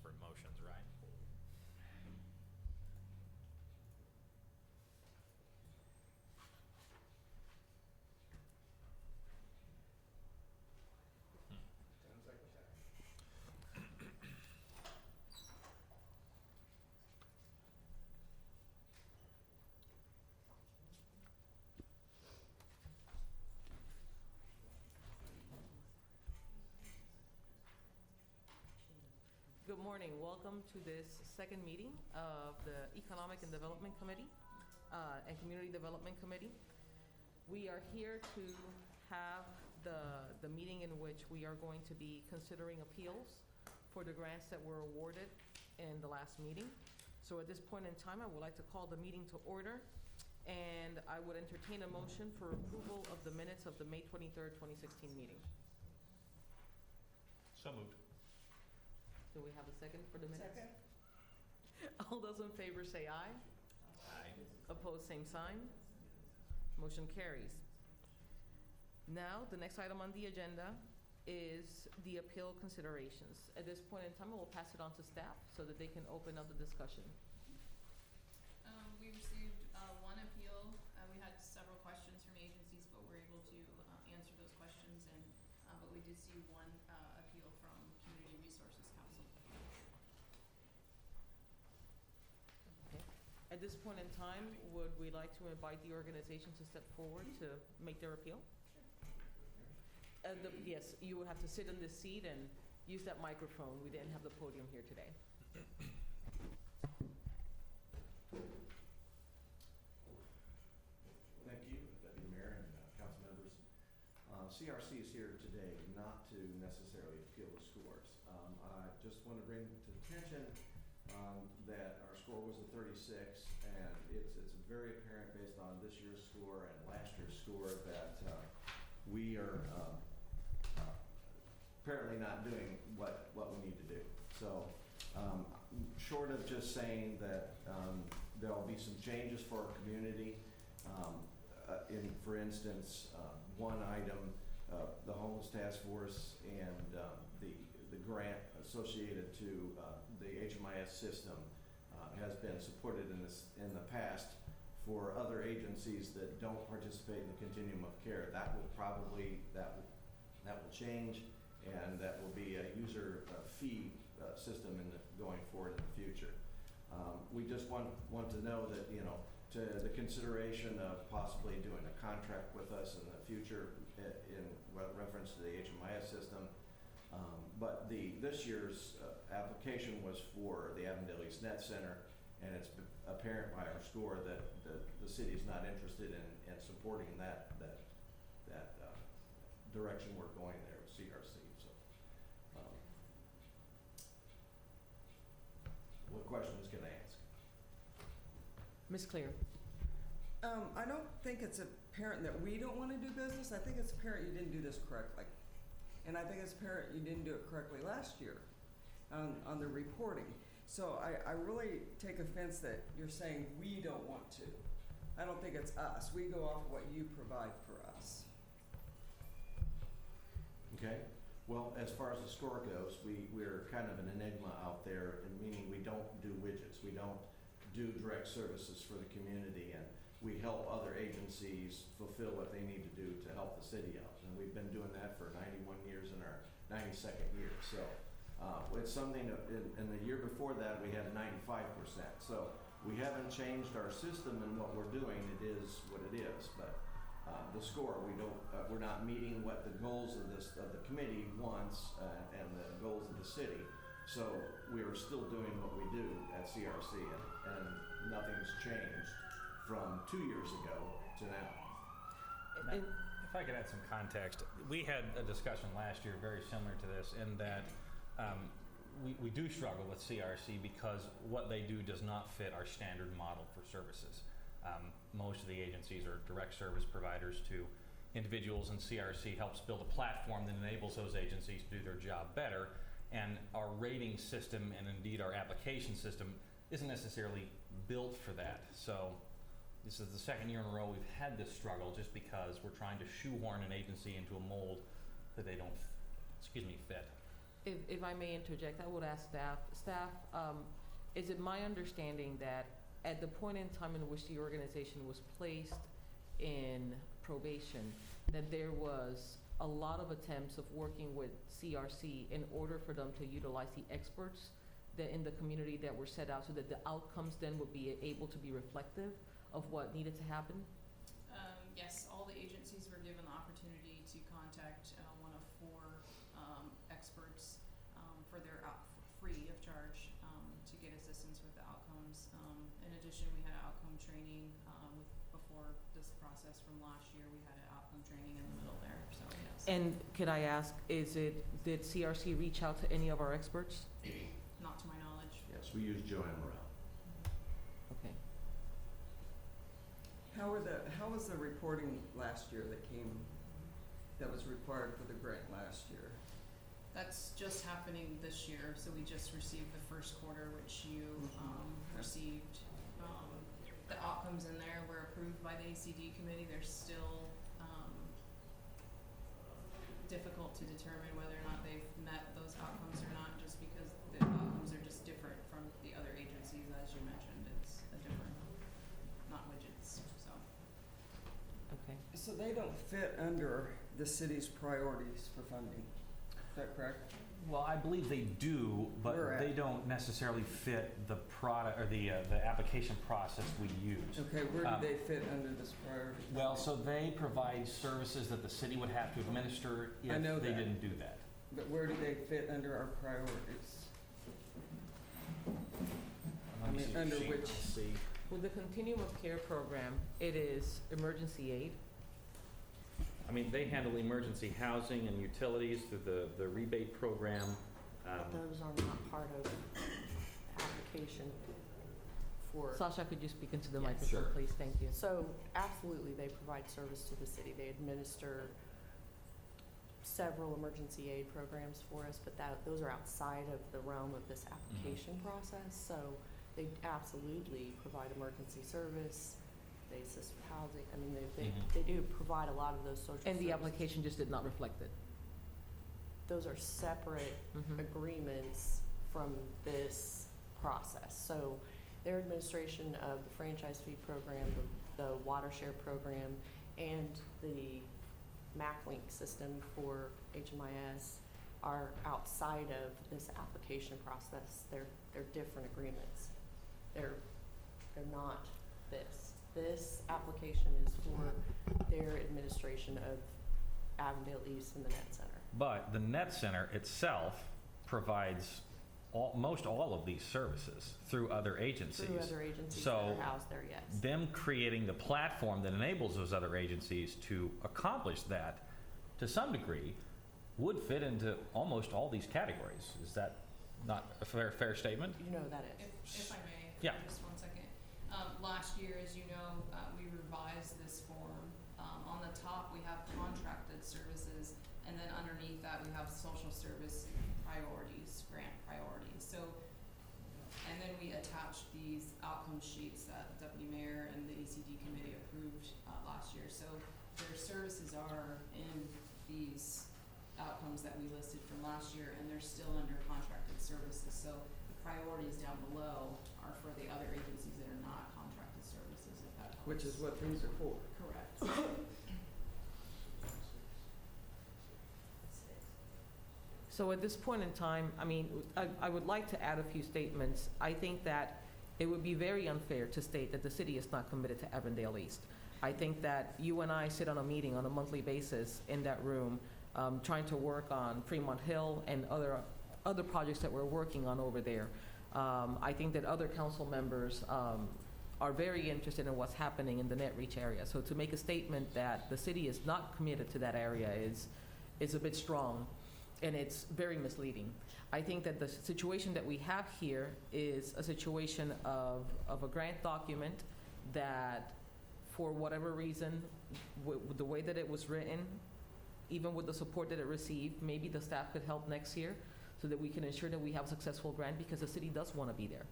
separate motions, right? Sounds like a fact. Good morning. Welcome to this second meeting of the Economic and Development Committee and Community Development Committee. We are here to have the meeting in which we are going to be considering appeals for the grants that were awarded in the last meeting. So at this point in time, I would like to call the meeting to order, and I would entertain a motion for approval of the minutes of the May 23rd, 2016 meeting. So moved. Do we have a second for the minutes? Second. All those in favor say aye. Aye. Opposed, same sign. Motion carries. Now, the next item on the agenda is the appeal considerations. At this point in time, I will pass it on to staff so that they can open up the discussion. We received one appeal. We had several questions from agencies, but we're able to answer those questions. But we did see one appeal from Community Resources Council. Okay. At this point in time, would we like to invite the organization to step forward to make their appeal? Yes, you would have to sit in this seat and use that microphone. We didn't have the podium here today. Thank you, Deputy Mayor and council members. CRC is here today not to necessarily appeal the scores. I just want to bring to the attention that our score was a 36, and it's very apparent based on this year's score and last year's score that we are apparently not doing what we need to do. So short of just saying that there'll be some changes for our community, for instance, one item, the homeless task force and the grant associated to the HMIS system has been supported in the past for other agencies that don't participate in the continuum of care. That will change, and that will be a user fee system going forward in the future. We just want to know that, to the consideration of possibly doing a contract with us in the future in reference to the HMIS system. But this year's application was for the Avondale East Net Center, and it's apparent by our score that the city is not interested in supporting that direction we're going there with CRC. So, what questions can I ask? Ms. Clear. I don't think it's apparent that we don't want to do business. I think it's apparent you didn't do this correctly. And I think it's apparent you didn't do it correctly last year on the reporting. So I really take offense that you're saying we don't want to. I don't think it's us. We go off what you provide for us. Okay. Well, as far as the score goes, we're kind of an enigma out there, meaning we don't do widgets. We don't do direct services for the community, and we help other agencies fulfill what they need to do to help the city out. And we've been doing that for 91 years in our 92nd year. So it's something in the year before that we had 95%. So we haven't changed our system in what we're doing. It is what it is. But the score, we're not meeting what the goals of the committee wants and the goals of the city. So we are still doing what we do at CRC, and nothing's changed from 2 years ago to now. And If I could add some context, we had a discussion last year very similar to this in that we do struggle with CRC because what they do does not fit our standard model for services. Most of the agencies are direct service providers to individuals, and CRC helps build a platform that enables those agencies to do their job better. And our rating system and indeed our application system isn't necessarily built for that. So this is the second year in a row we've had this struggle just because we're trying to shoehorn an agency into a mold that they don't, fit. If I may interject, I would ask staff, is it my understanding that at the point in time in which the organization was placed in probation, that there was a lot of attempts of working with CRC in order for them to utilize the experts that in the community that were set out so that the outcomes then would be able to be reflective of what needed to happen? Yes, all the agencies were given the opportunity to contact one of 4 experts for their free of charge to get assistance with the outcomes. In addition, we had outcome training before this process from last year. We had an outcome training in the middle there, so yes. And could I ask, did CRC reach out to any of our experts? Not to my knowledge. Yes, we use Joanne Morrell. Okay. How was the reporting last year that was required for the grant last year? That's just happening this year, so we just received the first quarter, which you received. The outcomes in there were approved by the ACD committee. They're still difficult to determine whether or not they've met those outcomes or not, just because the outcomes are just different from the other agencies, as you mentioned. It's a different, not widgets, so. Okay. So they don't fit under the city's priorities for funding, is that correct? Well, I believe they do, but Where at? they don't necessarily fit the product or the application process we use. Okay, where Um, do they fit under this priority? Well, so they provide services that the city would have to administer I if know they that. didn't do that. But where do they fit under our priorities? Let me mean, see the under sheet, which- let's see. With the Continuum of Care program, it is emergency aid. I mean, they handle emergency housing and utilities through the rebate program. But those are not part of the application for, Sasha, could you speak into the Yes. microphone, Sure. please? Thank you. so absolutely, they provide service to the city. They administer several emergency aid programs for us, but those are outside of the realm of this application process. So they absolutely provide emergency service, they assist with housing. I mean, they do provide a lot of those social And the services. application just did not reflect it. Those are separate Mhm. agreements from this process. So their administration of the franchise fee program, the water share program, and the MacLink system for HMIS are outside of this application process. They're different agreements. They're not this. This application is for their administration of Avondale East and the Net Center. But the Net Center itself provides most all of these services through other agencies. Through other agencies that So are housed there, yes. them creating the platform that enables those other agencies to accomplish that to some degree would fit into almost all these categories. Is that not a fair statement? You know that is. If I may, Yeah. for just 1 second. Last year, as you know, we revised this form. On the top, we have contracted services, and then underneath that, we have social service priorities, grant priorities. So, and then we attached these outcome sheets that Deputy Mayor and the ACD committee approved last year. So their services are in these outcomes that we listed from last year, and they're still under contracted services. So the priorities down below are for the other agencies that are not contracted services, if that helps. Which is what these are for. Correct. So at this point in time, I mean, I would like to add a few statements. I think that it would be very unfair to state that the city is not committed to Avondale East. I think that you and I sit on a meeting on a monthly basis in that room, trying to work on Fremont Hill and other projects that we're working on over there. I think that other council members are very interested in what's happening in the Net Reach area. So to make a statement that the city is not committed to that area is a bit strong, and it's very misleading. I think that the situation that we have here is a situation of a grant document that, for whatever reason, the way that it was written, even with the support that it received, maybe the staff could help next year so that we can ensure that we have a successful grant, because the city does want to be there.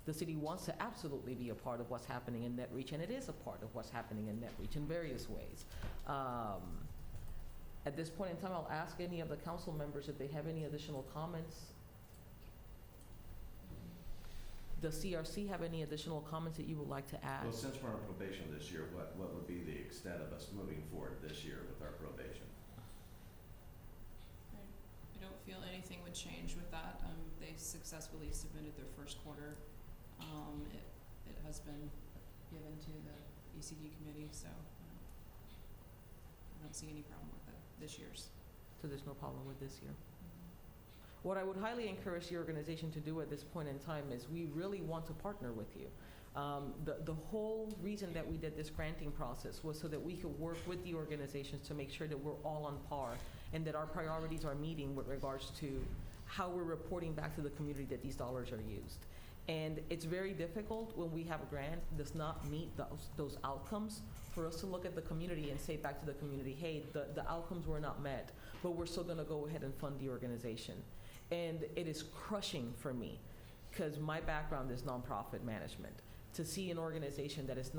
The city wants to absolutely be a part of what's happening in Net Reach, and it is a part of what's happening in Net Reach in various ways. At this point in time, I'll ask any of the council members if they have any additional comments. Does CRC have any additional comments that you would like to add? Well, since we're on probation this year, what would be the extent of us moving forward this year with our probation? I don't feel anything would change with that. They successfully submitted their first quarter. It has been given to the ECD committee, so I don't see any problem with it this year's. So there's no problem with this year? What I would highly encourage the organization to do at this point in time is we really want to partner with you. The whole reason that we did this granting process was so that we could work with the organizations to make sure that we're all on par and that our priorities are meeting with regards to how we're reporting back to the community that these dollars are used. And it's very difficult when we have a grant that does not meet those outcomes for us to look at the community and say back to the community, hey, the outcomes were not met, but we're still going to go ahead and fund the organization. And it is crushing for me, because my background is nonprofit management, to see an organization that is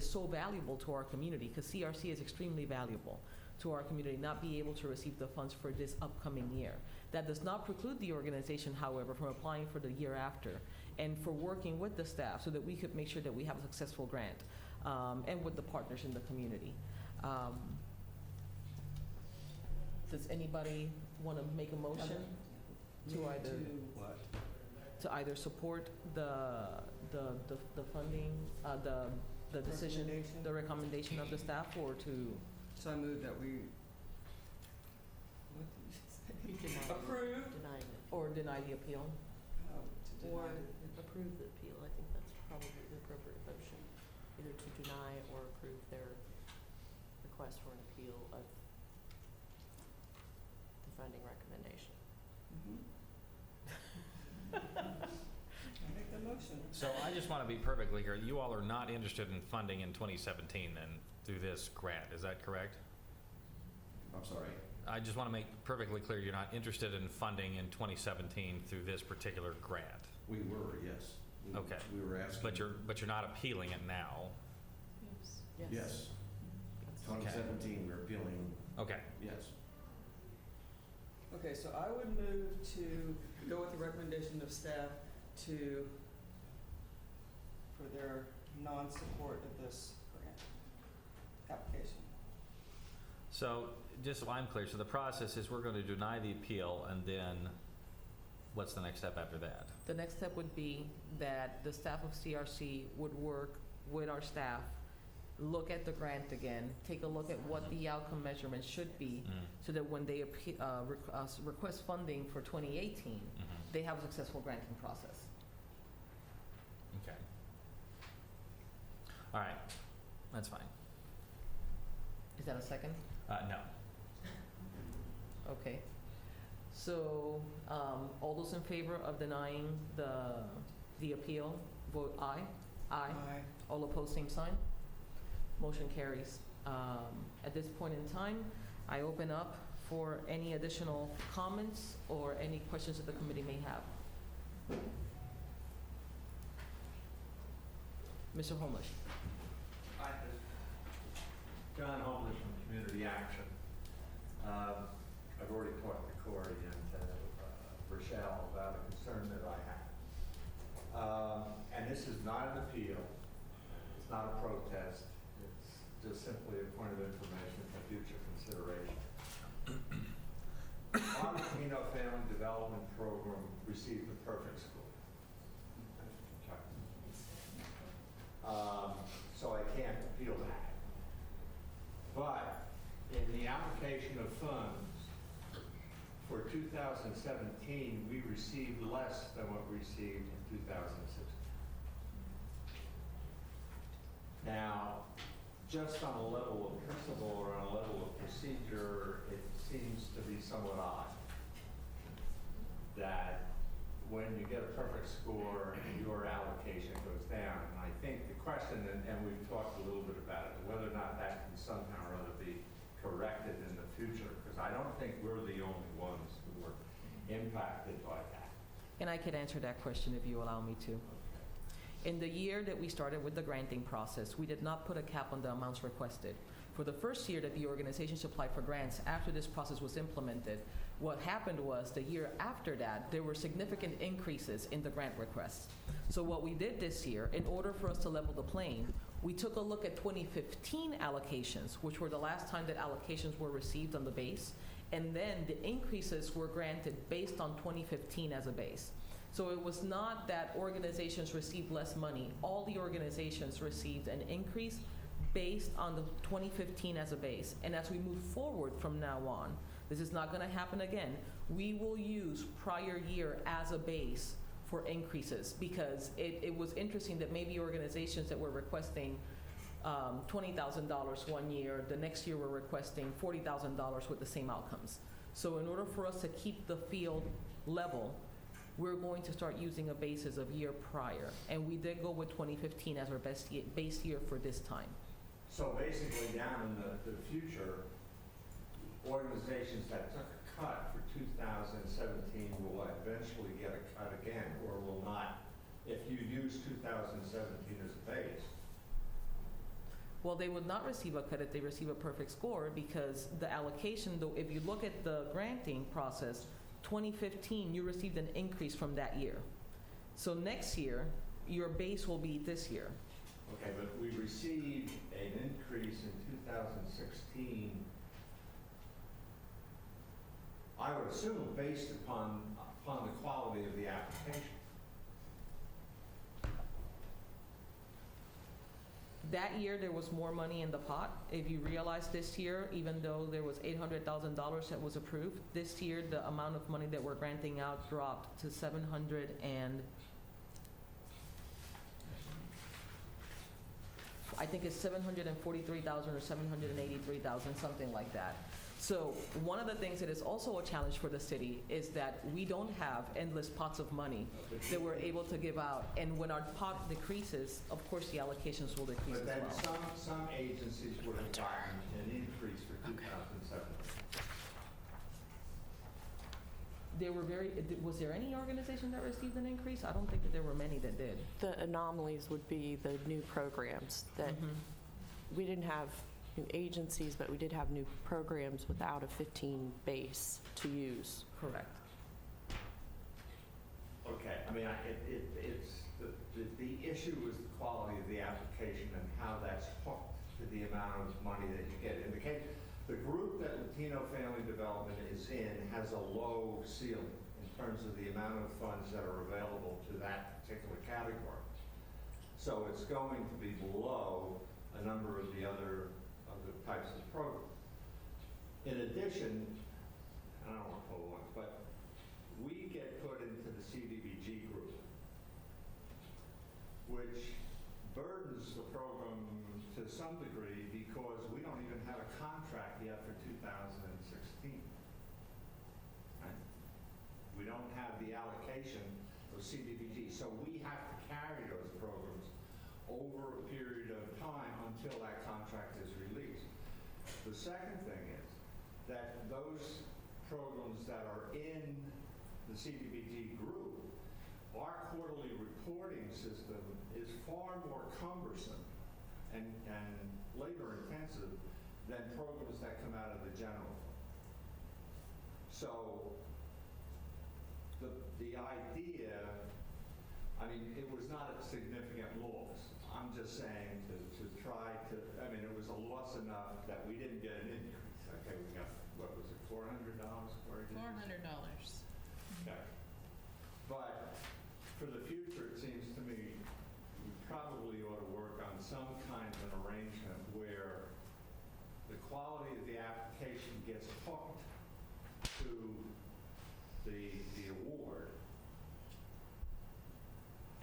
so valuable to our community, because CRC is extremely valuable to our community, not be able to receive the funds for this upcoming year. That does not preclude the organization, however, from applying for the year after and for working with the staff so that we could make sure that we have a successful grant, and with the partners in the community. Does anybody want to make a motion to either support the funding, the decision, Recommendation. the recommendation of the staff, or to So I move that we, what did you say? Approve. Denying it. or deny the appeal? Oh, to deny Or it. approve the appeal. I think that's probably the appropriate motion, either to deny or approve their request for an appeal of the funding recommendation. I make the motion. So I just want to be perfectly clear, you all are not interested in funding in 2017 then through this grant, is that correct? I'm sorry. I just want to make perfectly clear you're not interested in funding in 2017 through this particular grant. We were, yes. Okay. We were asking. But you're not appealing it now. Yes. That's- 2017, we're appealing, Okay. yes. Okay, so I would move to go with the recommendation of staff for their non-support of this grant application. So just so I'm clear, so the process is we're going to deny the appeal, and then what's the next step after that? The next step would be that the staff of CRC would work with our staff, look at the grant again, take a look at what the outcome measurements should be, so that when they request funding for 2018, they have a successful granting process. Okay. All right, that's fine. Is that a second? No. Okay. So, all those in favor of denying the appeal, vote aye. Aye. All opposed, same sign. Motion carries. At this point in time, I open up for any additional comments or any questions that the committee may have. Mr. Holmes. Hi, John Holmes from Community Action. I've already talked to Corey and Rochelle about a concern that I have. And this is not an appeal, it's not a protest, it's just simply a point of information for future consideration. Our Camino Family Development Program received the perfect score. So I can't appeal that. But in the application of funds for 2017, we received less than what we received in 2016. Now, just on a level of principle or on a level of procedure, it seems to be somewhat odd that when you get a perfect score, your allocation goes down. And I think the question, and we've talked a little bit about it, whether or not that can somehow or other be corrected in the future, because I don't think we're the only ones who were impacted by that. And I could answer that question if you allow me to. In the year that we started with the granting process, we did not put a cap on the amounts requested. For the first year that the organizations applied for grants after this process was implemented, what happened was the year after that, there were significant increases in the grant requests. So what we did this year, in order for us to level the playing, we took a look at 2015 allocations, which were the last time that allocations were received on the base, and then the increases were granted based on 2015 as a base. So it was not that organizations received less money. All the organizations received an increase based on the 2015 as a base. And as we move forward from now on, this is not going to happen again. We will use prior year as a base for increases, because it was interesting that maybe organizations that were requesting $20,000 one year, the next year were requesting $40,000 with the same outcomes. So in order for us to keep the field level, we're going to start using a basis of year prior. And we did go with 2015 as our base year for this time. So basically, down in the future, organizations that took a cut for 2017 will eventually get a cut again, or will not, if you use 2017 as a base. Well, they would not receive a cut if they receive a perfect score, because the allocation, though, if you look at the granting process, 2015, you received an increase from that year. So next year, your base will be this year. Okay, but we received an increase in 2016, I would assume, based upon the quality of the application. That year, there was more money in the pot. If you realize this year, even though there was $800,000 that was approved, this year, the amount of money that we're granting out dropped to 700 and I think it's 743,000 or 783,000, something like that. So one of the things that is also a challenge for the city is that we don't have endless pots of money that we're able to give out. And when our pot decreases, of course, the allocations will decrease But as then well. some agencies would have gotten an increase for 2017. There were was there any organization that received an increase? I don't think that there were many that did. The anomalies would be the new programs that we didn't have new agencies, but we did have new programs without a 15 base to use. Correct. Okay, I mean, it's, the issue is the quality of the application and how that's hooked to the amount of money that you get. In the case, the group that Latino Family Development is in has a low ceiling in terms of the amount of funds that are available to that particular category. So it's going to be below a number of the other types of programs. In addition, I don't want to pull one, but we get put into the CDBG group, which burdens the program to some degree because we don't even have a contract yet for 2016. Right? We don't have the allocation of CDBG, so we have to carry those programs over a period of time until that contract is released. The second thing is that those programs that are in the CDBG group, our quarterly reporting system is far more cumbersome and labor intensive than programs that come out of the general fund. So the idea, I mean, it was not a significant loss. I'm just saying to try to, I mean, it was a loss enough that we didn't get an increase. Okay, we got, what was it, $400 for it? $400. Okay. But for the future, it seems to me, we probably ought to work on some kind of an arrangement where the quality of the application gets hooked to the award.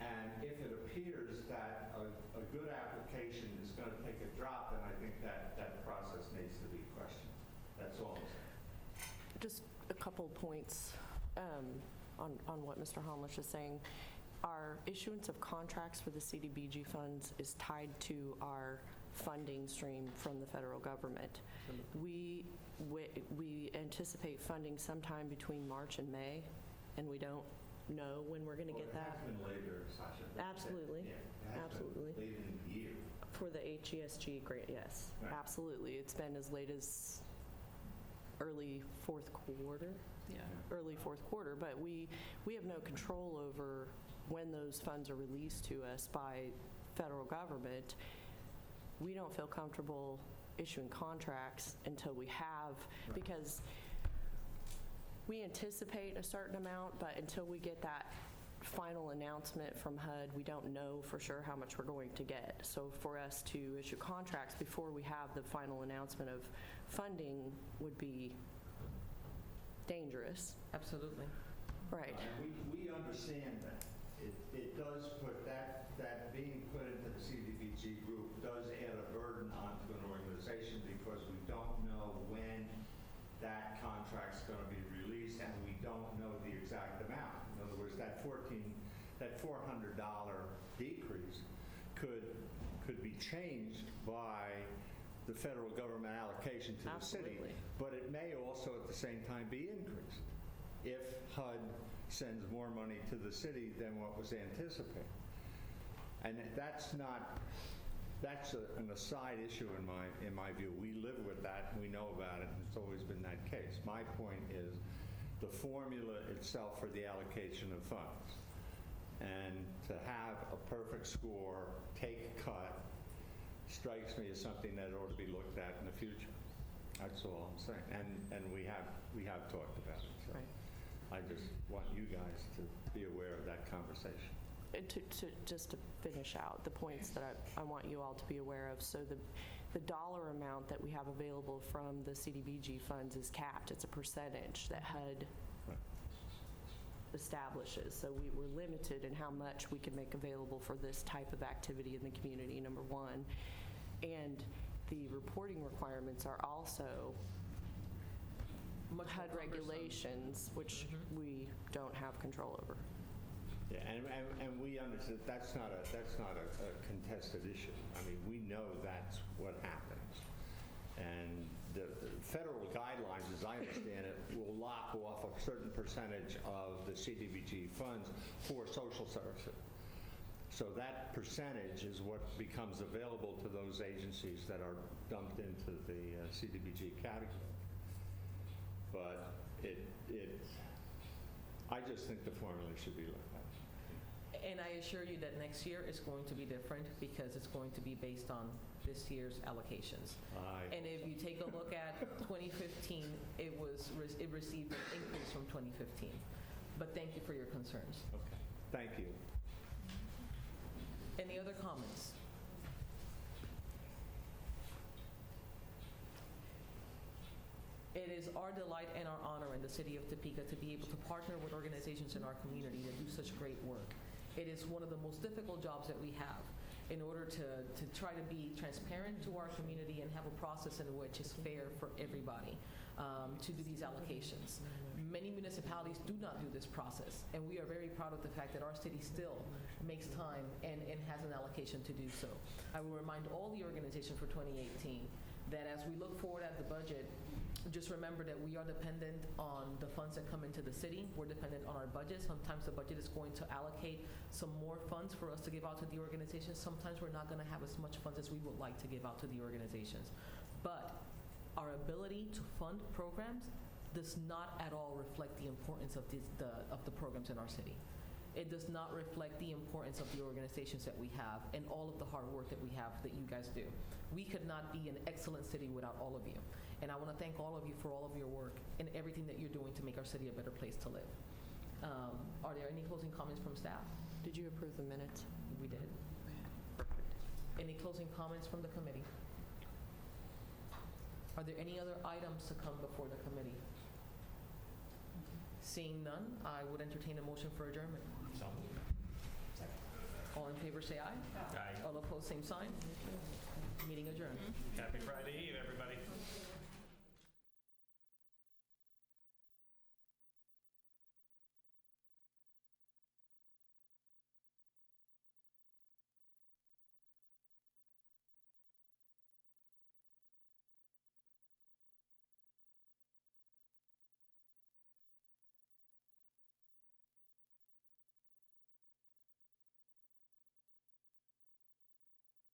And if it appears that a good application is going to take a drop, then I think that process needs to be questioned. That's all I'm saying. Just a couple points on what Mr. Homlish is saying. Our issuance of contracts for the CDBG funds is tied to our funding stream from the federal government. We anticipate funding sometime between March and May, and we don't know when we're going to get that. Well, it has been later, Sasha. Absolutely. Yeah, it has been Absolutely. late in the year. For the HESG grant, yes, Right. absolutely. It's been as late as early fourth quarter. Yeah. Early fourth quarter, but we have no control over when those funds are released to us by federal government. We don't feel comfortable issuing contracts until we have, because we anticipate a certain amount, but until we get that final announcement from HUD, we don't know for sure how much we're going to get. So for us to issue contracts before we have the final announcement of funding would be dangerous. Absolutely. Right. And we understand that. It does put, that being put into the CDBG group does add a burden onto an organization because we don't know when that contract's going to be released and we don't know the exact amount. In other words, that $400 decrease could be changed by the federal government allocation to the city. Absolutely. But it may also at the same time be increased if HUD sends more money to the city than what was anticipated. And that's an aside issue in my view. We live with that, and we know about it, and it's always been that case. My point is the formula itself for the allocation of funds. And to have a perfect score, take a cut, strikes me as something that ought to be looked at in the future. That's all I'm saying. And we have talked about it. So Right. I just want you guys to be aware of that conversation. And just to finish out the points that I want you all to be aware of. So the dollar amount that we have available from the CDBG funds is capped. It's a percentage that HUD Right. establishes. So we're limited in how much we can make available for this type of activity in the community, number one. And the reporting requirements are also Much more HUD cumbersome. regulations, which we don't have control over. Yeah, and we understand that's not a contested issue. I mean, we know that's what happens. And the federal guidelines, as I understand it, will lock off a certain percentage of the CDBG funds for social services. So that percentage is what becomes available to those agencies that are dumped into the CDBG category. But I just think the formula should be looked at. And I assure you that next year is going to be different because it's going to be based on this year's allocations. And if you take a look at 2015, it received an increase from 2015. But thank you for your concerns. Okay, thank you. Any other comments? It is our delight and our honor in the city of Topeka to be able to partner with organizations in our community that do such great work. It is one of the most difficult jobs that we have in order to try to be transparent to our community and have a process in which is fair for everybody to do these allocations. Many municipalities do not do this process, and we are very proud of the fact that our city still makes time and has an allocation to do so. I will remind all the organizations for 2018 that as we look forward at the budget, just remember that we are dependent on the funds that come into the city. We're dependent on our budget. Sometimes the budget is going to allocate some more funds for us to give out to the organizations. Sometimes we're not going to have as much funds as we would like to give out to the organizations. But our ability to fund programs does not at all reflect the importance of the programs in our city. It does not reflect the importance of the organizations that we have and all of the hard work that we have that you guys do. We could not be an excellent city without all of you. And I want to thank all of you for all of your work and everything that you're doing to make our city a better place to live. Are there any closing comments from staff? Did you approve the minutes? We did. Any closing comments from the committee? Are there any other items to come before the committee? Seeing none, I would entertain a motion for adjournment. So, All in favor, say aye. aye. All opposed, same sign. Meeting adjourned. Happy Friday Eve, everybody.